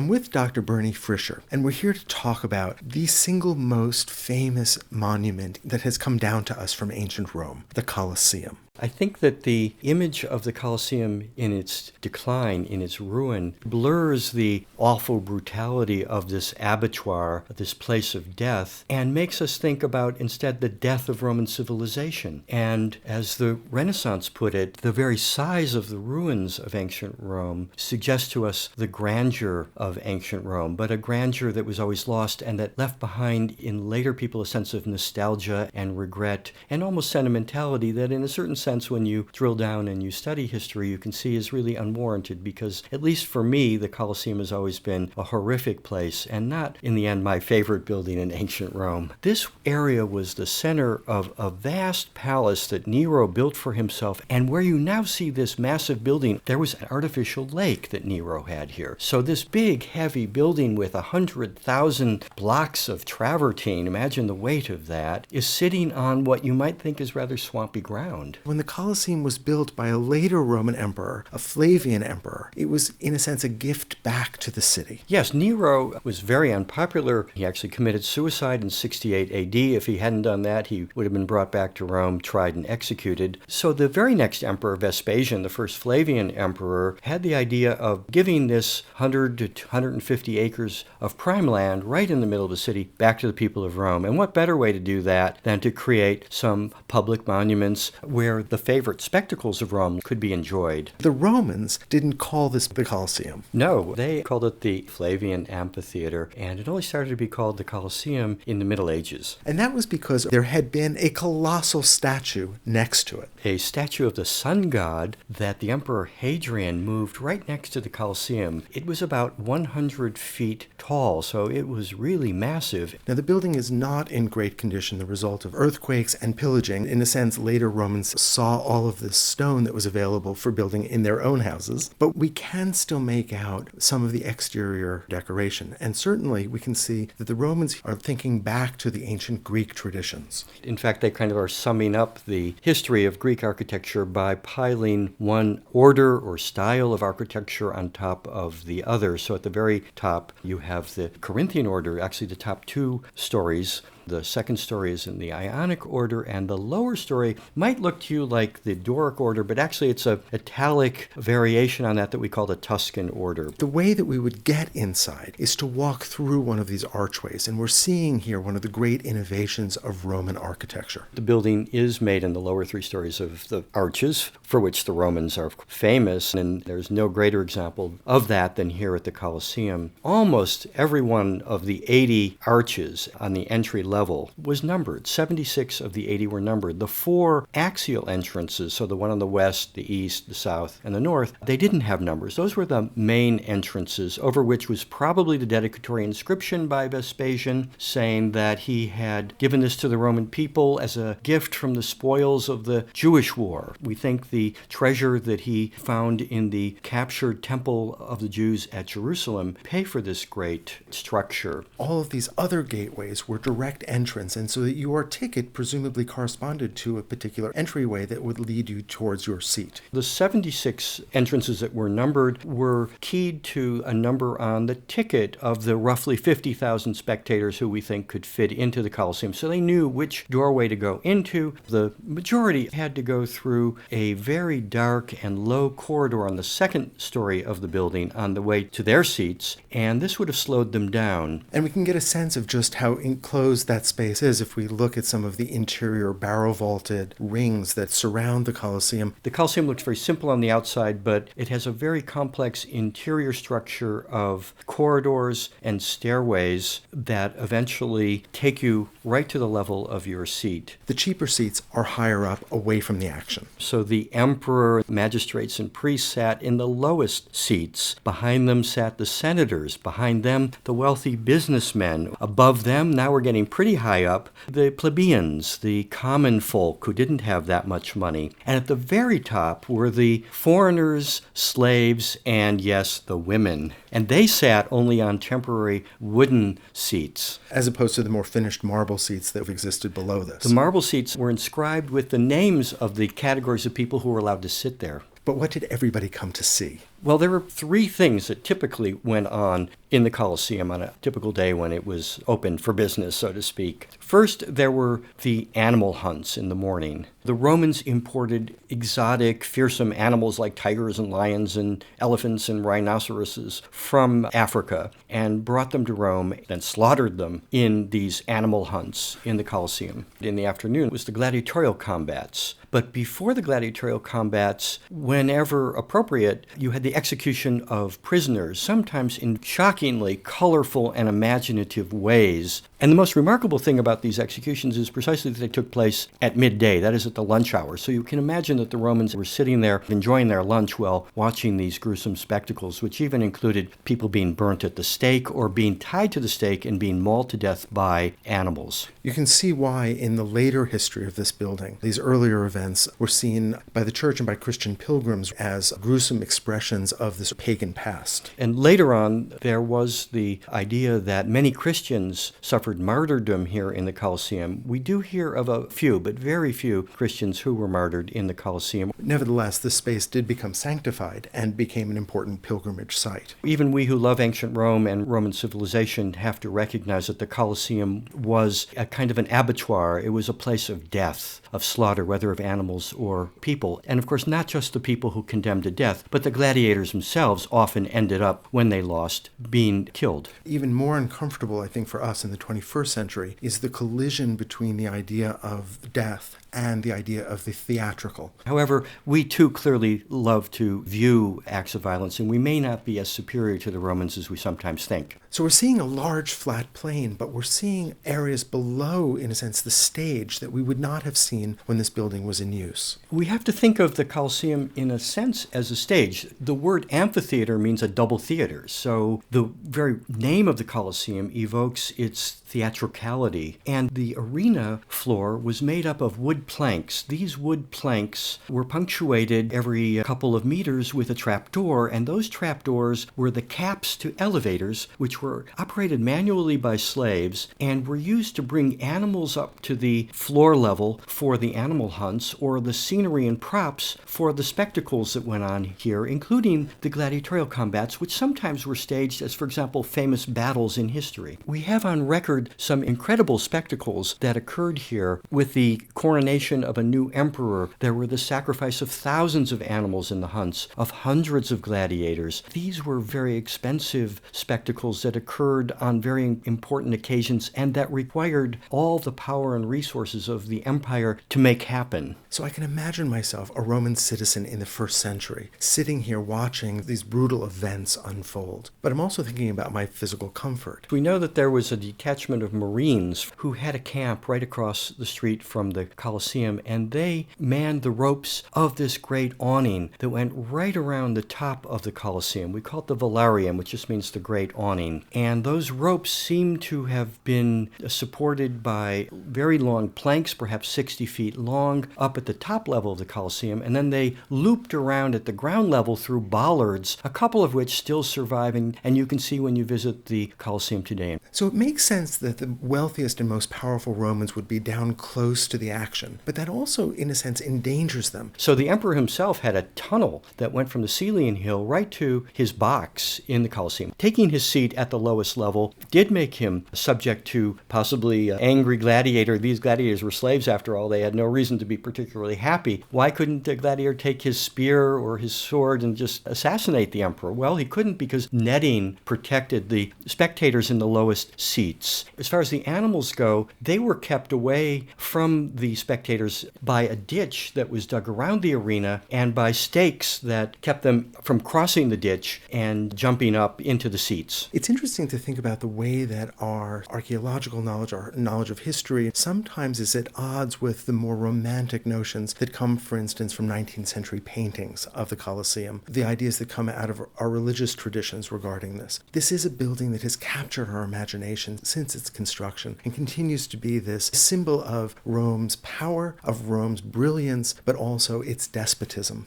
I'm with Dr. Bernie Frischer, and we're here to talk about the single most famous monument that has come down to us from ancient Rome, the Colosseum. I think that the image of the Colosseum in its decline, in its ruin, blurs the awful brutality of this abattoir, this place of death, and makes us think about instead the death of Roman civilization. And as the Renaissance put it, the very size of the ruins of ancient Rome suggests to us the grandeur of ancient Rome, but a grandeur that was always lost and that left behind in later people a sense of nostalgia and regret and almost sentimentality that in a certain sense, when you drill down and you study history, you can see is really unwarranted because, at least for me, the Colosseum has always been a horrific place and not, in the end, my favorite building in ancient Rome. This area was the center of a vast palace that Nero built for himself, and where you now see this massive building, there was an artificial lake that Nero had here. So this big, heavy building with 100,000 blocks of travertine, imagine the weight of that, is sitting on what you might think is rather swampy ground. When the Colosseum was built by a later Roman emperor, a Flavian emperor, it was, in a sense, a gift back to the city. Yes, Nero was very unpopular. He actually committed suicide in 68 AD. If he hadn't done that, he would have been brought back to Rome, tried and executed. So the very next emperor, Vespasian, the first Flavian emperor, had the idea of giving this 100 to 150 acres of prime land right in the middle of the city back to the people of Rome. And what better way to do that than to create some public monuments where the favorite spectacles of Rome could be enjoyed. The Romans didn't call this the Colosseum. No, they called it the Flavian Amphitheater, and it only started to be called the Colosseum in the Middle Ages. And that was because there had been a colossal statue next to it. A statue of the sun god that the Emperor Hadrian moved right next to the Colosseum. It was about 100 feet tall, so it was really massive. Now, the building is not in great condition, the result of earthquakes and pillaging. In a sense, later Romans saw all of this stone that was available for building in their own houses, but we can still make out some of the exterior decoration. And certainly we can see that the Romans are thinking back to the ancient Greek traditions. In fact, they kind of are summing up the history of Greek architecture by piling one order or style of architecture on top of the other. So at the very top, you have the Corinthian order, actually the top two stories. The second story is in the Ionic order, and the lower story might look to you like the Doric order, but actually it's an Italic variation on that we call the Tuscan order. The way that we would get inside is to walk through one of these archways, and we're seeing here one of the great innovations of Roman architecture. The building is made in the lower three stories of the arches, for which the Romans are famous, and there's no greater example of that than here at the Colosseum. Almost every one of the 80 arches on the entry level was numbered. 76 of the 80 were numbered. The four axial entrances, so the one on the west, the east, the south, and the north, they didn't have numbers. Those were the main entrances, over which was probably the dedicatory inscription by Vespasian, saying that he had given this to the Roman people as a gift from the spoils of the Jewish war. We think the treasure that he found in the captured temple of the Jews at Jerusalem pay for this great structure. All of these other gateways were direct entrance, and so that your ticket presumably corresponded to a particular entryway that would lead you towards your seat. The 76 entrances that were numbered were keyed to a number on the ticket of the roughly 50,000 spectators who we think could fit into the Colosseum. So they knew which doorway to go into. The majority had to go through a very dark and low corridor on the second story of the building on the way to their seats, and this would have slowed them down. And we can get a sense of just how enclosed that space is if we look at some of the interior barrel-vaulted rings that surround the Colosseum. The Colosseum looks very simple on the outside, but it has a very complex interior structure of corridors and stairways that eventually take you right to the level of your seat. The cheaper seats are higher up, away from the action. So the emperor, magistrates, and priests sat in the lowest seats. Behind them sat the senators. Behind them, the wealthy businessmen. Above them, now we're getting pretty high up, the plebeians, the common folk who didn't have that much money. And at the very top were the foreigners, slaves, and yes, the women. And they sat only on temporary wooden seats. As opposed to the more finished marble seats that have existed below this. The marble seats were inscribed with the names of the categories of people who were allowed to sit there. But what did everybody come to see? Well, there were three things that typically went on in the Colosseum on a typical day when it was open for business, so to speak. First, there were the animal hunts in the morning. The Romans imported exotic, fearsome animals like tigers and lions and elephants and rhinoceroses from Africa and brought them to Rome and slaughtered them in these animal hunts in the Colosseum. In the afternoon was the gladiatorial combats. But before the gladiatorial combats, whenever appropriate, you had the execution of prisoners, sometimes in shockingly colorful and imaginative ways. And the most remarkable thing about these executions is precisely that they took place at midday, that is at the lunch hour. So you can imagine that the Romans were sitting there enjoying their lunch while watching these gruesome spectacles, which even included people being burnt at the stake or being tied to the stake and being mauled to death by animals. You can see why in the later history of this building, these earlier events were seen by the church and by Christian pilgrims as gruesome expressions of this pagan past. And later on, there was the idea that many Christians suffered martyrdom here in the Colosseum. We do hear of a few, but very few Christians who were martyred in the Colosseum. Nevertheless, this space did become sanctified and became an important pilgrimage site. Even we who love ancient Rome and Roman civilization have to recognize that the Colosseum was a kind of an abattoir. It was a place of death, of slaughter, whether of animals or people. And of course, not just the people who condemned to death, but the gladiators themselves often ended up, when they lost, being killed. Even more uncomfortable, I think, for us in the 21st century is the collision between the idea of death and the idea of the theatrical. However, we too clearly love to view acts of violence, and we may not be as superior to the Romans as we sometimes think. So we're seeing a large flat plain, but we're seeing areas below, in a sense, the stage that we would not have seen when this building was in use. We have to think of the Colosseum in a sense as a stage. The word amphitheater means a double theater, so the very name of the Colosseum evokes its theatricality. And the arena floor was made up of wood planks. These wood planks were punctuated every couple of meters with a trapdoor, and those trapdoors were the caps to elevators, which were operated manually by slaves and were used to bring animals up to the floor level for the animal hunts or the scenery and props for the spectacles that went on here, including the gladiatorial combats, which sometimes were staged as, for example, famous battles in history. We have on record some incredible spectacles that occurred here with the coronation of a new emperor. There were the sacrifice of thousands of animals in the hunts, of hundreds of gladiators. These were very expensive spectacles that occurred on very important occasions and that required all the power and resources of the empire to make happen. So I can imagine myself, a Roman citizen in the first century, sitting here watching these brutal events unfold. But I'm also thinking about my physical comfort. We know that there was a detachment of Marines who had a camp right across the street from the Colosseum, and they manned the ropes of this great awning that went right around the top of the Colosseum. We call it the Velarium, which just means the great awning. And those ropes seem to have been supported by very long planks, perhaps 60 feet long, up at the top level of the Colosseum, and then they looped around at the ground level through bollards, a couple of which still surviving, and you can see when you visit the Colosseum today. So it makes sense that the wealthiest and most powerful Romans would be down close to the action, but that also, in a sense, endangers them. So the emperor himself had a tunnel that went from the Celian Hill right to his box in the Colosseum. Taking his seat at the lowest level did make him subject to possibly angry gladiator. These gladiators were slaves, after all. They had no reason to be particularly happy. Why couldn't the gladiator take his spear or his sword and just assassinate the emperor? Well, he couldn't, because netting protected the spectators in the lowest seats. As far as the animals go, they were kept away from the spectators by a ditch that was dug around the arena and by stakes that kept them from crossing the ditch and jumping up into the seats. It's interesting to think about the way that our archaeological knowledge, our knowledge of history, sometimes is at odds with the more romantic notions that come, for instance, from 19th century paintings of the Colosseum, the ideas that come out of our religious traditions regarding this. This is a building that has captured our imagination since its construction and continues to be this symbol of Rome's power, of Rome's brilliance, but also its despotism.